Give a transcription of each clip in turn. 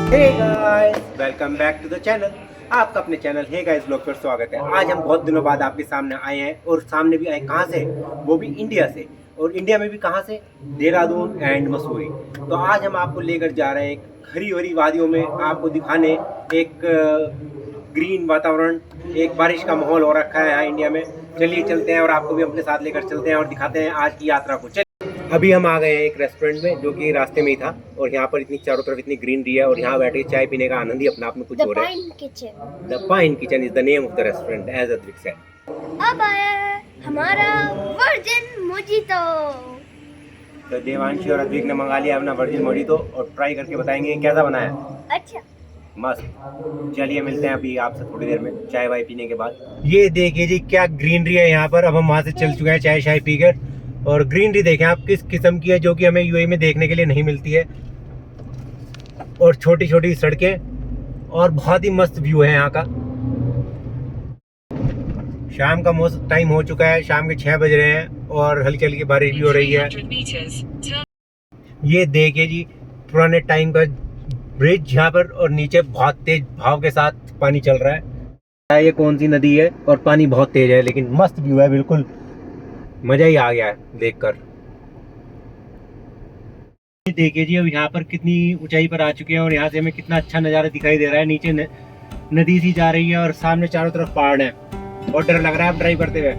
Hey guys, welcome back to the channel. आपका अपने channel hey guys blog पर स्वागत है। आज हम बहुत दिनों बाद आपके सामने आए हैं और सामने भी आए कहाँ से, वो भी इंडिया से। और इंडिया में भी कहाँ से, देहरादून एंड मसूरी। तो आज हम आपको लेकर जा रहे हैं एक हरी भरी वादियों में, आपको दिखाने एक ग्रीन वातावरण, एक बारिश का माहौल हो रखा है यहाँ इंडिया में। चलिए चलते हैं और आपको भी अपने साथ लेकर चलते हैं और दिखाते हैं आज की यात्रा को। अभी हम आ गए हैं एक रेस्टोरेंट में जो कि रास्ते में ही था, और यहाँ पर इतनी चारों तरफ इतनी ग्रीनरी है और यहाँ बैठे चाय पीने का आनंद ही अपने आप में कुछ हो रहा है। The pine kitchen is the name of the restaurant as Advik said. अब आया है हमारा वर्जिन मोजितो। तो देवांशी और अद्विक ने मंगा लिया अपना वर्जिन मोजितो और ट्राई करके बताएंगे कैसा बना है। अच्छा, मस्त। चलिए मिलते हैं अभी आपसे थोड़ी देर में चाय वाय पीने के बाद। ये देखिए जी क्या ग्रीनरी है यहाँ पर। अब हम वहाँ से चल चुके हैं चाय शाय पीकर, और ग्रीनरी देखें आप किस किस्म की है जो कि हमें यूएई में देखने के लिए नहीं मिलती है। और छोटी छोटी सड़कें और बहुत ही मस्त व्यू है यहाँ का। शाम का मौसम टाइम हो चुका है, शाम के 6 बज रहे हैं और हल्की हल्की बारिश भी हो रही है। ये देखिए जी पुराने टाइम का ब्रिज यहाँ पर, और नीचे बहुत तेज भाव के साथ पानी चल रहा है। ये कौन सी नदी है और पानी बहुत तेज है, लेकिन मस्त व्यू है, बिल्कुल मजा ही आ गया है देखकर। देखिए जी अब यहाँ पर कितनी ऊंचाई पर आ चुके हैं और यहाँ से हमें कितना अच्छा नज़ारा दिखाई दे रहा है। नीचे नदी सी जा रही है और सामने चारों तरफ पहाड़ है और डर लग रहा है अब ड्राइव करते हुए।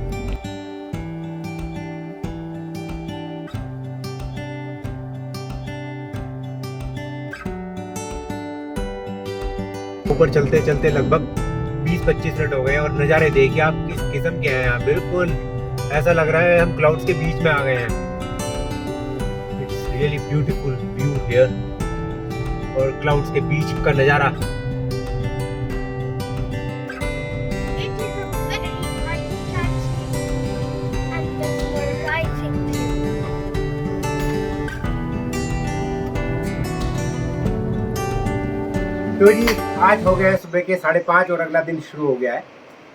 ऊपर चलते चलते लगभग 20-25 मिनट हो गए और नज़ारे देखिए आप किस किस्म के हैं यहाँ। बिल्कुल ऐसा लग रहा है हम क्लाउड्स के बीच में आ गए हैं। It's really beautiful view here, और क्लाउड्स के बीच का नज़ारा। it is a very nice taxi and the rising view. तो जी आज हो गया है सुबह के 5:30 और अगला दिन शुरू हो गया है,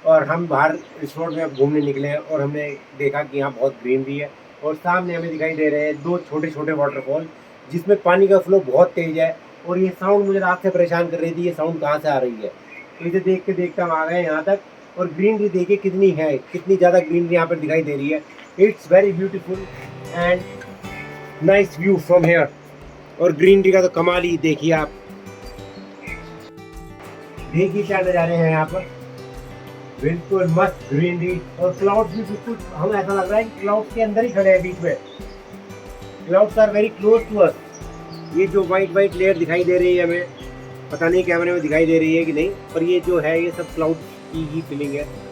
और हम बाहर रिसोर्ट में घूमने निकले हैं और हमने देखा कि यहाँ बहुत ग्रीनरी है और सामने हमें दिखाई दे रहे हैं 2 छोटे छोटे वाटरफॉल जिसमें पानी का फ्लो बहुत तेज है। और ये साउंड मुझे रात से परेशान कर रही थी, ये साउंड कहाँ से आ रही है। तो इसे देखते देखते हम आ गए यहाँ तक, और ग्रीनरी देखिए कितनी है, कितनी ज़्यादा ग्रीनरी यहाँ पर दिखाई दे रही है। It's very beautiful and nice view from here. और ग्रीनरी का तो कमाल ही देखिए आप, देखिए क्या नज़ारे हैं यहाँ पर। बिल्कुल मस्त ग्रीनरी और क्लाउड्स भी बिल्कुल, हम ऐसा लग रहा है कि क्लाउड्स के अंदर ही खड़े हैं बीच में। Clouds are very close to us. ये जो वाइट वाइट लेयर दिखाई दे रही है हमें, पता नहीं कैमरे में दिखाई दे रही है कि नहीं, पर ये जो है ये सब क्लाउड्स की ही फीलिंग है।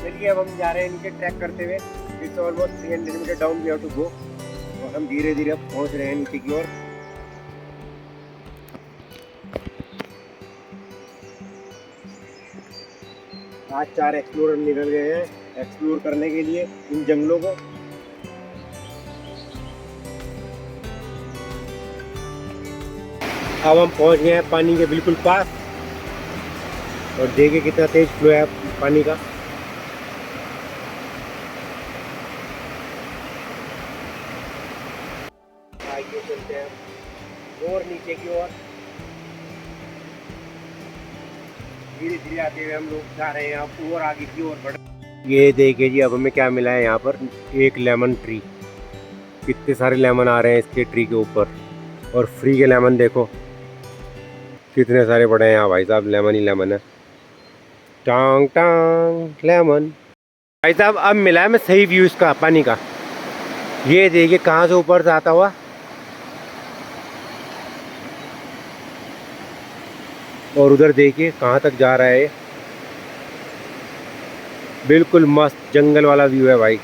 चलिए अब हम जा रहे हैं नीचे ट्रैक करते हुए। It's almost 300 metre down we have to go, और हम धीरे धीरे पहुंच रहे हैं नीचे की ओर। आज 4 एक्सप्लोरर निकल गए हैं एक्सप्लोर करने के लिए इन जंगलों को। अब हम पहुंच गए हैं पानी के बिल्कुल पास, और देखिए कितना तेज फ्लो है पानी का। आइए चलते हैं और नीचे की ओर। धीरे धीरे आते हुए हम लोग जा रहे हैं अब और आगे की ओर बढ़। ये देखिए जी अब हमें क्या मिला है यहाँ पर, एक लेमन ट्री। कितने सारे लेमन आ रहे हैं इसके ट्री के ऊपर, और फ्री के लेमन देखो कितने सारे पड़े हैं यहाँ भाई साहब। लेमन ही लेमन है, टांग टांग लेमन। भाई साहब अब मिला है हमें सही व्यू इसका पानी का। ये देखिए कहाँ से ऊपर से आता हुआ, और उधर देखिए कहाँ तक जा रहा है। बिल्कुल मस्त जंगल वाला व्यू है भाई।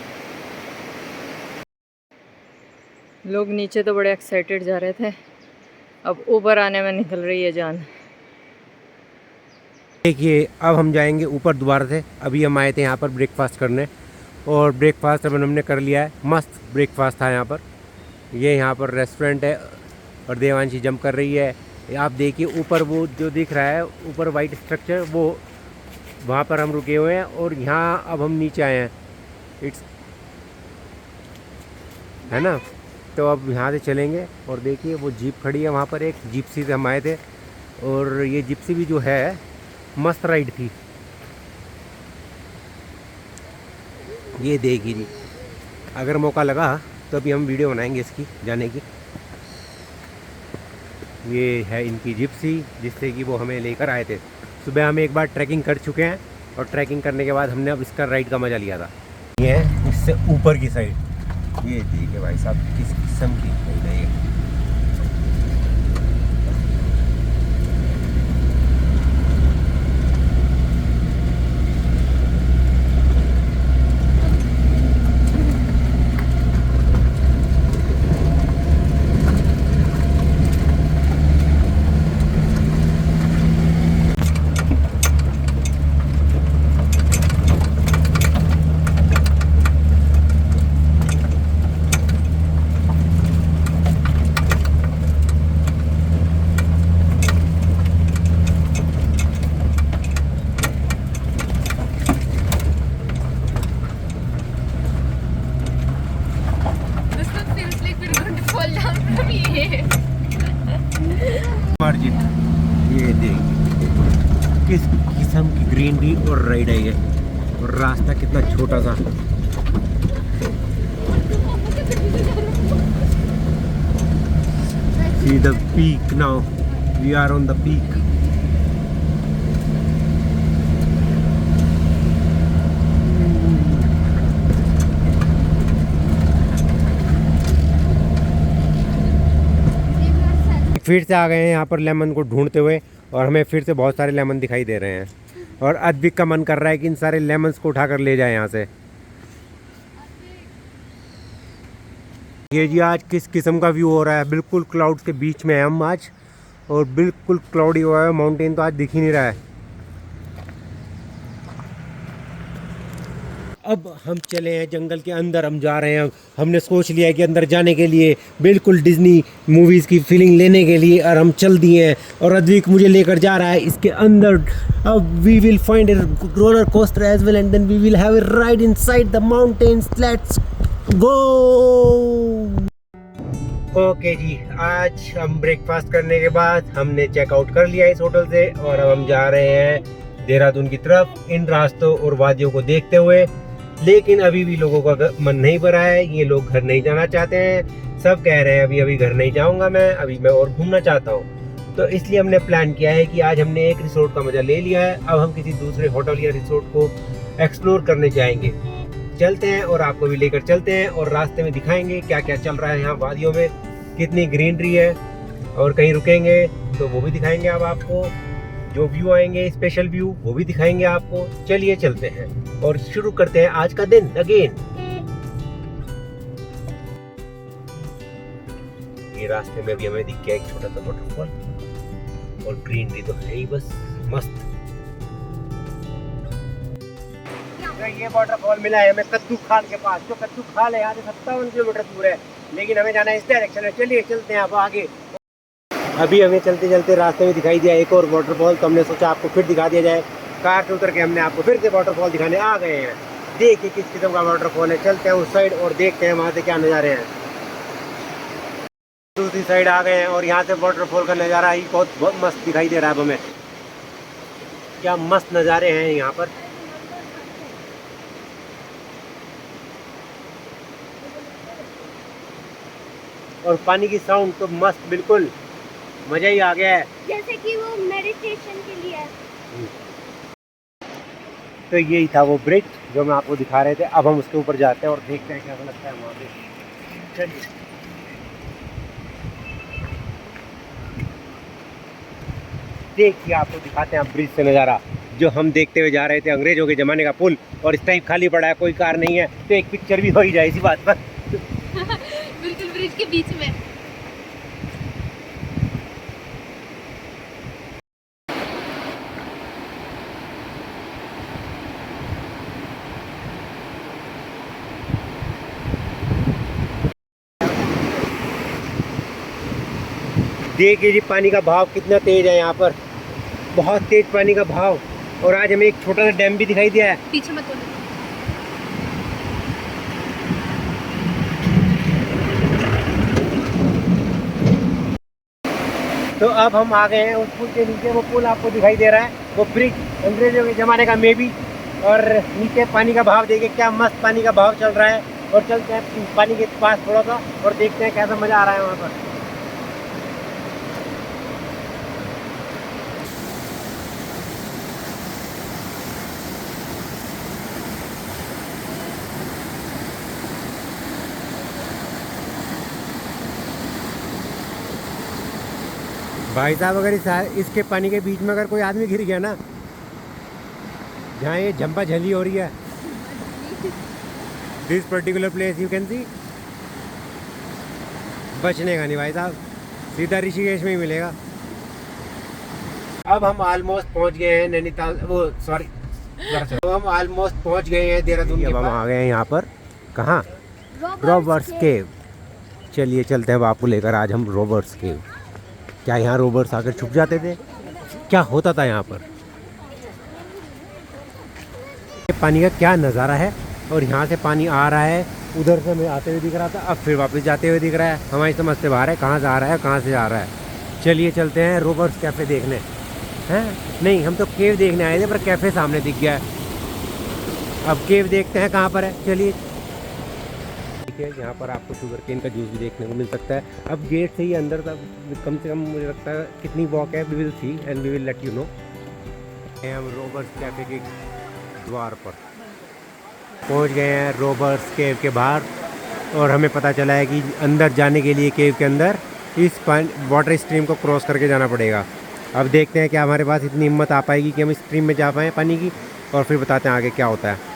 लोग नीचे तो बड़े एक्साइटेड जा रहे थे, अब ऊपर आने में निकल रही है जान। देखिए अब हम जाएंगे ऊपर दोबारा से। अभी हम आए थे यहाँ पर ब्रेकफास्ट करने, और ब्रेकफास्ट अब हमने कर लिया है। मस्त ब्रेकफास्ट था यहाँ पर। ये यहाँ पर रेस्टोरेंट है और देवांशी जंप कर रही है आप देखिए ऊपर वो जो दिख रहा है, ऊपर वाइट स्ट्रक्चर, वो वहाँ पर हम रुके हुए हैं और यहाँ अब हम नीचे आए हैं। इट्स है ना, तो अब यहाँ से चलेंगे। और देखिए वो जीप खड़ी है वहाँ पर, एक जिप्सी से हम आए थे और ये जिप्सी भी जो है मस्त राइड थी। ये देखिए जी, अगर मौका लगा तो अभी हम वीडियो बनाएंगे इसकी जाने की। ये है इनकी जिप्सी जिससे कि वो हमें लेकर आए थे। सुबह हम एक बार ट्रैकिंग कर चुके हैं और ट्रैकिंग करने के बाद हमने अब इसका राइड का मज़ा लिया था। ये है इससे ऊपर की साइड, ये देखिए भाई साहब किस किस्म की राइड है ये। मार्जिन ये देखिए किस किस्म की ग्रीनरी और राइड है ये, और रास्ता कितना छोटा सा। See the peak now. We are on the peak. फिर से आ गए हैं यहाँ पर लेमन को ढूंढते हुए, और हमें फिर से बहुत सारे लेमन दिखाई दे रहे हैं और अद्विक का मन कर रहा है कि इन सारे लेमन्स को उठाकर ले जाए यहाँ से। ये जी आज किस किस्म का व्यू हो रहा है, बिल्कुल क्लाउड्स के बीच में है हम आज, और बिल्कुल क्लाउडी हुआ है, माउंटेन तो आज दिख ही नहीं रहा है। अब हम चले हैं जंगल के अंदर, हम जा रहे हैं। हमने सोच लिया है कि अंदर जाने के लिए बिल्कुल डिज्नी मूवीज़ की फीलिंग लेने के लिए, और हम चल दिए हैं और अद्विक मुझे लेकर जा रहा है इसके अंदर। अब we will find a roller coaster as well and then we will have a ride inside the mountains. Let's go. Okay ji, आज हम ब्रेकफास्ट करने के बाद हमने चेकआउट कर लिया इस होटल से और अब हम जा रहे हैं देहरादून की तरफ इन रास्तों और वादियों को देखते हुए। लेकिन अभी भी लोगों का मन नहीं भरा है, ये लोग घर नहीं जाना चाहते हैं। सब कह रहे हैं अभी अभी घर नहीं जाऊंगा मैं, अभी मैं और घूमना चाहता हूँ। तो इसलिए हमने प्लान किया है कि आज हमने एक रिसोर्ट का मजा ले लिया है, अब हम किसी दूसरे होटल या रिसोर्ट को एक्सप्लोर करने जाएंगे। चलते हैं और आपको भी लेकर चलते हैं और रास्ते में दिखाएंगे क्या क्या चल रहा है यहाँ वादियों में, कितनी ग्रीनरी है, और कहीं रुकेंगे तो वो भी दिखाएंगे। अब आपको जो व्यू आएंगे स्पेशल व्यू वो भी दिखाएंगे आपको। चलिए चलते हैं और शुरू करते हैं आज का दिन अगेन। ये रास्ते में भी हमें दिख गया एक छोटा सा वाटरफॉल, और ग्रीनरी तो है ही बस मस्त। ये वाटरफॉल मिला है हमें कद्दू खाल के पास, जो कद्दू खाल है यहाँ से 57 किलोमीटर दूर है, लेकिन हमें जाना है इस डायरेक्शन में। चलिए चलते हैं अब आगे। अभी हमें चलते चलते रास्ते में दिखाई दिया एक और वाटरफॉल, तो हमने सोचा आपको फिर दिखा दिया जाए। कार से उतर के हमने आपको फिर से वाटरफॉल दिखाने आ गए हैं। देखिए किस किस्म का वाटरफॉल है। चलते हैं उस साइड और देखते हैं वहाँ से क्या नज़ारे हैं। दूसरी साइड आ गए हैं और यहाँ से वाटरफॉल का नज़ारा ही बहुत मस्त दिखाई दे रहा है अब हमें। क्या मस्त नज़ारे हैं यहाँ पर। और पानी की साउंड तो मस्त, बिल्कुल मजा ही आ गया है, जैसे कि वो मेडिटेशन के लिए है। तो यही था वो ब्रिज जो मैं आपको दिखा रहे थे। अब हम उसके ऊपर जाते हैं और देखते हैं कैसा लगता है वहाँ पे। चलिए देखिए आपको दिखाते हैं ब्रिज से नज़ारा जो हम देखते हुए जा रहे थे। अंग्रेजों के ज़माने का पुल, और इस टाइम खाली पड़ा है, कोई कार नहीं है, तो एक पिक्चर भी हो ही जाए इसी बात पर। बिल्कुल ब्रिज के बीच में। देखिए जी पानी का भाव कितना तेज है यहाँ पर, बहुत तेज पानी का भाव। और आज हमें एक छोटा सा डैम भी दिखाई दिया है। पीछे मत बोलो। तो अब हम आ गए हैं उस पुल के नीचे। वो पुल आपको दिखाई दे रहा है, वो ब्रिज अंग्रेजों के ज़माने का मे बी। और नीचे पानी का भाव देखिए, क्या मस्त पानी का भाव चल रहा है। और चलते हैं पानी के पास थोड़ा सा और देखते हैं कैसा मज़ा आ रहा है वहाँ पर। भाई साहब, अगर इसके पानी के बीच में अगर कोई आदमी गिर गया ना, जहाँ ये झंपा झली हो रही है, this particular place you can see, बचने का नहीं भाई साहब, सीधा ऋषिकेश में ही मिलेगा। अब हम ऑलमोस्ट पहुँच गए हैं नैनीताल, वो सॉरी, तो हम ऑलमोस्ट पहुँच गए हैं देहरादून। अब हम आ गए हैं यहाँ पर, कहाँ, रॉबर्ट्स केव। चलिए चलते हैं बापू लेकर आज हम रॉबर्ट्स केव। क्या यहाँ रोबर्ट्स आकर छुप जाते थे, क्या होता था यहाँ पर, पानी का क्या नज़ारा है। और यहाँ से पानी आ रहा है, उधर से हमें आते हुए दिख रहा था, अब फिर वापस जाते हुए दिख रहा है। हमारी समझ से बाहर है, कहाँ से आ रहा है कहाँ से जा रहा है। चलिए चलते हैं रॉबर्ट्स कैफ़े देखने। हैं नहीं, हम तो केव देखने आए थे, पर कैफ़े सामने दिख गया है। अब केव देखते हैं कहाँ पर है। चलिए, यहाँ पर आपको शुगर केन का जूस भी देखने को मिल सकता है। अब गेट से ही अंदर तक कम से कम मुझे लगता है कितनी वॉक है, we will see and we will let you know. हम रॉबर्ट्स कैफ़े के द्वार पर पहुंच गए हैं, रॉबर्ट्स केव के बाहर। और हमें पता चला है कि अंदर जाने के लिए केव के अंदर इस वाटर स्ट्रीम को क्रॉस करके जाना पड़ेगा। अब देखते हैं क्या हमारे पास इतनी हिम्मत आ पाएगी कि हम स्ट्रीम में जा पाएँ पानी की, और फिर बताते हैं आगे क्या होता है।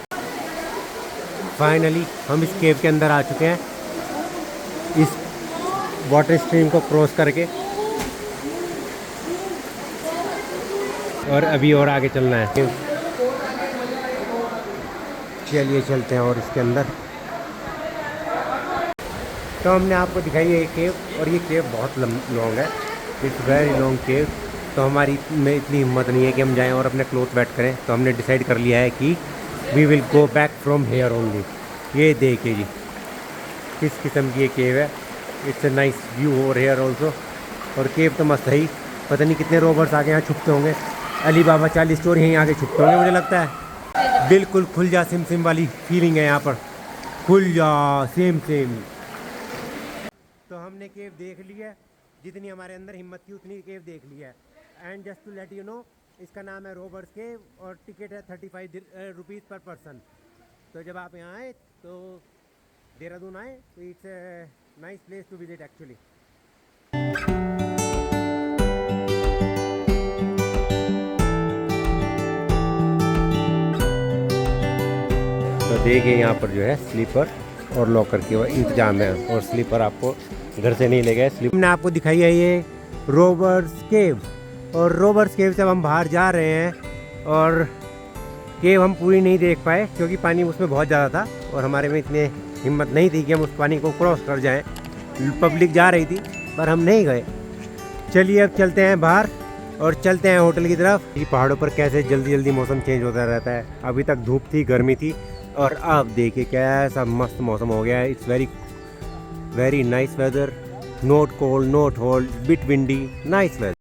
फाइनली हम इस केव के अंदर आ चुके हैं, इस वाटर स्ट्रीम को क्रॉस करके। और अभी और आगे चलना है। चलिए चलते हैं और इसके अंदर। तो हमने आपको दिखाई है ये केव, और ये केव बहुत लॉन्ग है, इट्स वेरी लॉन्ग केव। तो हमारी में इतनी हिम्मत नहीं है कि हम जाएं और अपने क्लोथ बैठ करें। तो हमने डिसाइड कर लिया है कि we will go back from here only. ये देखिए जी किस किस्म की ये केव है, it's a nice view over here also. और केव तो मस्त है ही, पता नहीं कितने रोबर्ट्स आगे यहाँ छुपते होंगे। अली बाबा 40 स्टोर यहीं आगे छुपते होंगे मुझे लगता है। बिल्कुल खुल जा सिम सिम वाली फीलिंग है यहाँ पर, खुल जा सेम सेम। तो हमने केव देख लिया, जितनी हमारे अंदर हिम्मत थी उतनी केव देख लिया है। And just to let you know, इसका नाम है रॉबर्ट्स केव और टिकट है 35 रुपीज़ पर पर्सन। तो जब आप यहाँ आए तो देहरादून आए तो it's a nice place to visit actually. तो देखिए यहाँ पर जो है स्लीपर और लॉकर की इंतजाम है, और स्लीपर आपको घर से नहीं ले गए। स्लीपर हमने आपको दिखाई है ये रॉबर्ट्स केव, और रॉबर्ट्स केव से अब हम बाहर जा रहे हैं। और केव हम पूरी नहीं देख पाए क्योंकि पानी उसमें बहुत ज़्यादा था, और हमारे में इतने हिम्मत नहीं थी कि हम उस पानी को क्रॉस कर जाएं। पब्लिक जा रही थी पर हम नहीं गए। चलिए अब चलते हैं बाहर और चलते हैं होटल की तरफ। ये पहाड़ों पर कैसे जल्दी जल्दी मौसम चेंज होता रहता है। अभी तक धूप थी, गर्मी थी, और अब देखिए कैसा मस्त मौसम हो गया है। It's very nice weather, not cold not hot, bit windy, nice weather.